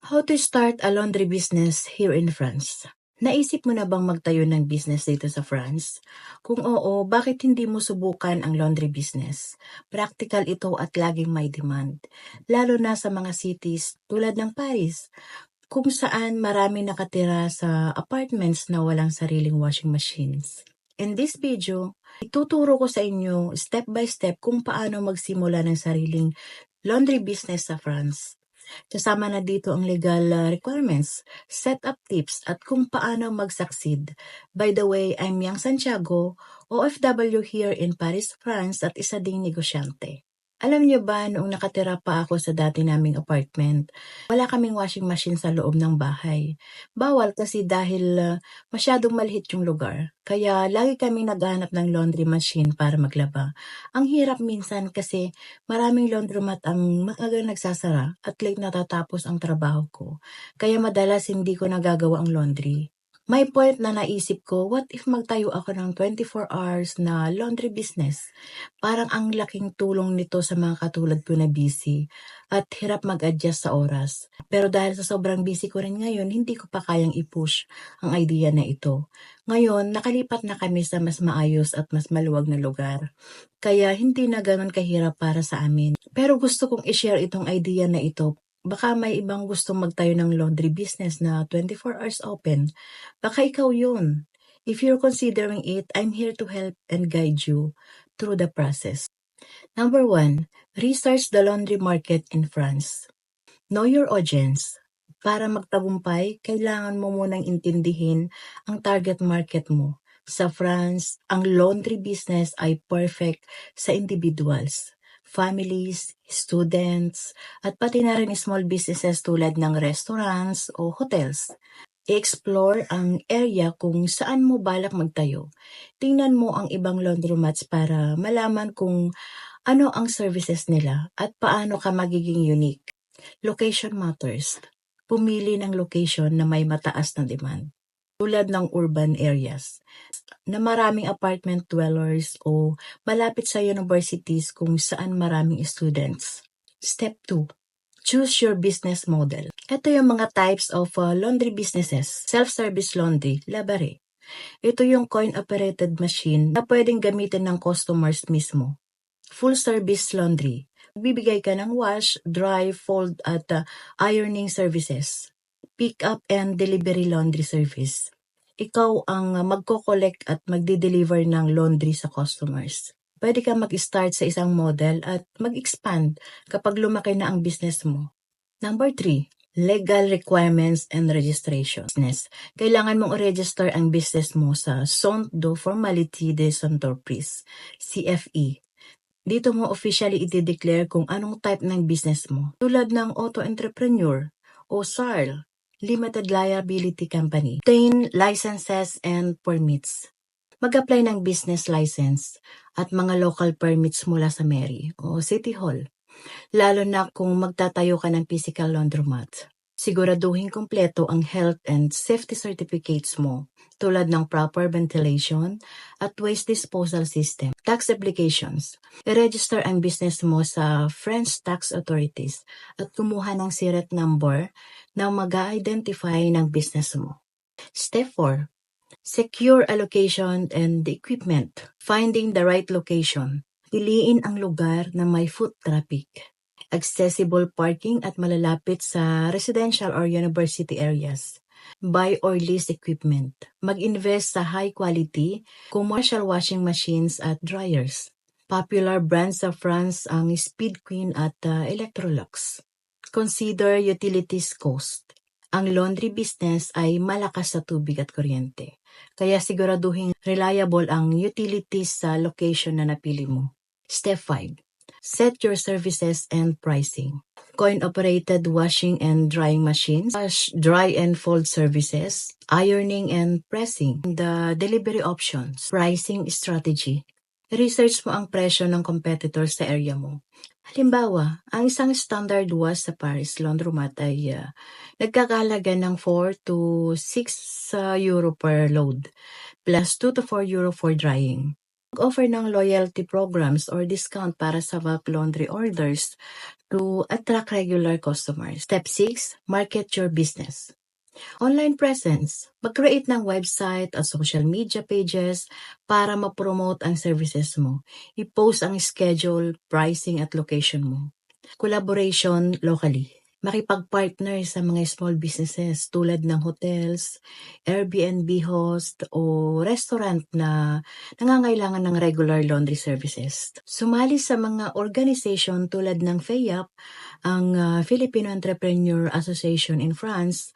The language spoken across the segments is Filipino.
How to start a laundry business here in France? Naisip mo na bang magtayo ng business dito sa France? Kung oo, bakit hindi mo subukan ang laundry business? Practical ito at laging may demand. Lalo na sa mga cities tulad ng Paris, kung saan marami nakatira sa apartments na walang sariling washing machines. In this video, ituturo ko sa inyo step by step kung paano magsimula ng sariling laundry business sa France. Kasama na dito ang legal requirements, setup tips at kung paano mag-succeed. By the way, I'm Yang Santiago, OFW here in Paris, France at isa ding negosyante. Alam niyo ba, noong nakatira pa ako sa dati naming apartment, wala kaming washing machine sa loob ng bahay. Bawal kasi dahil masyadong malihit yung lugar. Kaya lagi kaming naghahanap ng laundry machine para maglaba. Ang hirap minsan kasi maraming laundromat ang maagang nagsasara at late natatapos ang trabaho ko. Kaya madalas hindi ko nagagawa ang laundry. May point na naisip ko, what if magtayo ako ng 24 hours na laundry business? Parang ang laking tulong nito sa mga katulad ko na busy at hirap mag-adjust sa oras. Pero dahil sa sobrang busy ko rin ngayon, hindi ko pa kayang i-push ang idea na ito. Ngayon, nakalipat na kami sa mas maayos at mas maluwag na lugar. Kaya hindi na ganun kahirap para sa amin. Pero gusto kong i-share itong idea na ito. Baka may ibang gustong magtayo ng laundry business na 24 hours open. Baka ikaw yun. If you're considering it, I'm here to help and guide you through the process. Number 1, research the laundry market in France. Know your audience. Para magtagumpay, kailangan mo munang intindihin ang target market mo. Sa France, ang laundry business ay perfect sa individuals, families, students, at pati na rin small businesses tulad ng restaurants o hotels. I-explore ang area kung saan mo balak magtayo. Tingnan mo ang ibang laundromats para malaman kung ano ang services nila at paano ka magiging unique. Location matters. Pumili ng location na may mataas na demand. Tulad ng urban areas na maraming apartment dwellers o malapit sa universities kung saan maraming students. Step 2. Choose your business model. Ito yung mga types of laundry businesses. Self-service laundry, labare. Ito yung coin-operated machine na pwedeng gamitin ng customers mismo. Full-service laundry. Bibigay ka ng wash, dry, fold at ironing services. Pick-up and delivery laundry service. Ikaw ang magko-collect at magde-deliver ng laundry sa customers. Pwede ka mag-start sa isang model at mag-expand kapag lumaki na ang business mo. Number 3, legal requirements and registration. Kailangan mong i-register ang business mo sa Centre de Formalité des Entreprises, CFE. Dito mo officially i-declare kung anong type ng business mo. Tulad ng auto-entrepreneur o SARL, Limited Liability Company. Obtain licenses and permits. Mag-apply ng business license at mga local permits mula sa Mairie o City Hall. Lalo na kung magtatayo ka ng physical laundromat. Siguraduhin kompleto ang health and safety certificates mo tulad ng proper ventilation at waste disposal system. Tax applications. I-register ang business mo sa French tax authorities at kumuha ng SIRET number na mag-identify ng business mo. Step 4. Secure allocation and equipment. Finding the right location. Piliin ang lugar na may foot traffic, accessible parking at malalapit sa residential or university areas. Buy or lease equipment. Mag-invest sa high-quality commercial washing machines at dryers. Popular brands sa France ang Speed Queen at Electrolux. Consider utilities cost. Ang laundry business ay malakas sa tubig at kuryente. Kaya siguraduhin reliable ang utilities sa location na napili mo. Step 5. Set your services and pricing. Coin-operated washing and drying machines, wash, dry and fold services, ironing and pressing, the delivery options, pricing strategy. Research mo ang presyo ng competitors sa area mo. Halimbawa, ang isang standard wash sa Paris laundromat ay nagkakahalaga ng 4 to 6 euro per load, plus 2 to 4 euro for drying. Mag-offer ng loyalty programs or discount para sa bulk laundry orders to attract regular customers. Step 6, market your business. Online presence. Mag-create ng website at social media pages para ma-promote ang services mo. I-post ang schedule, pricing at location mo. Collaboration locally. Makipag-partner sa mga small businesses tulad ng hotels, Airbnb host o restaurant na nangangailangan ng regular laundry services. Sumali sa mga organization tulad ng FEAP, ang Filipino Entrepreneur Association in France.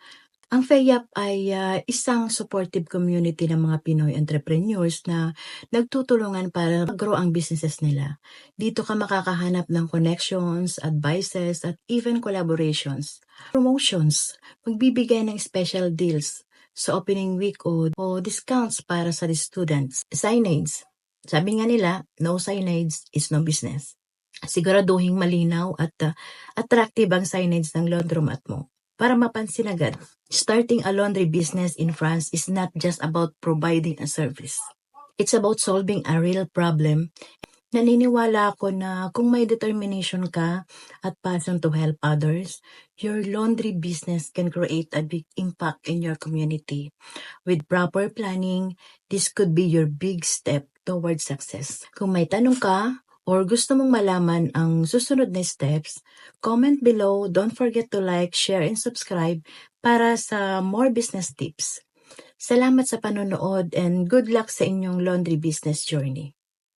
Ang FEAP ay isang supportive community ng mga Pinoy entrepreneurs na nagtutulungan para mag-grow ang businesses nila. Dito ka makakahanap ng connections, advices, at even collaborations. Promotions, magbibigay ng special deals sa opening week o discounts para sa students. Signage, sabi nga nila, no signage is no business. Siguraduhin malinaw at attractive ang signage ng laundromat mo para mapansin agad. Starting a laundry business in France is not just about providing a service. It's about solving a real problem. Naniniwala ako na kung may determination ka at passion to help others, your laundry business can create a big impact in your community. With proper planning, this could be your big step towards success. Kung may tanong ka or gusto mong malaman ang susunod na steps, comment below. Don't forget to like, share, and subscribe para sa more business tips. Salamat sa panonood and good luck sa inyong laundry business journey.